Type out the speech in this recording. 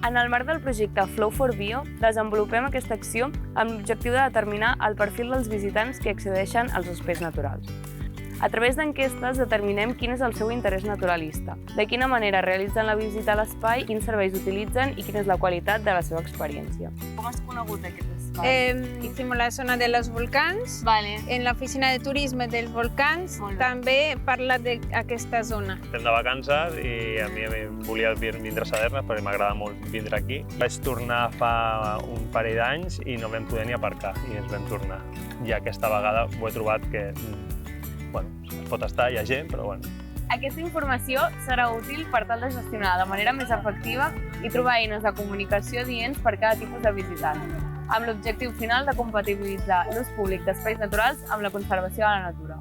En el marc del projecte Flow for Bio, desenvolupem aquesta acció amb l'objectiu de determinar el perfil dels visitants que accedeixen als espais naturals. A través d'enquestes determinem quin és el seu interès naturalista, de quina manera realitzen la visita a l'espai, quins serveis utilitzen i quina és la qualitat de la seva experiència. Com has conegut aquest espai? Hicimos la zona de los volcans. Vale. En la oficina de turisme dels volcans també parla d'aquesta zona. Estem de vacances i a mi volia vindre a Saderna perquè m'agrada molt vindre aquí. Vaig tornar fa un parell d'anys i no vam poder ni aparcar i ens vam tornar. I aquesta vegada ho he trobat que es pot estar, hi ha gent, però bueno. Aquesta informació serà útil per tal de gestionar de manera més efectiva i trobar eines de comunicació adients per cada tipus de visitant, amb l'objectiu final de compatibilitzar l'ús públic d'espais naturals amb la conservació de la natura.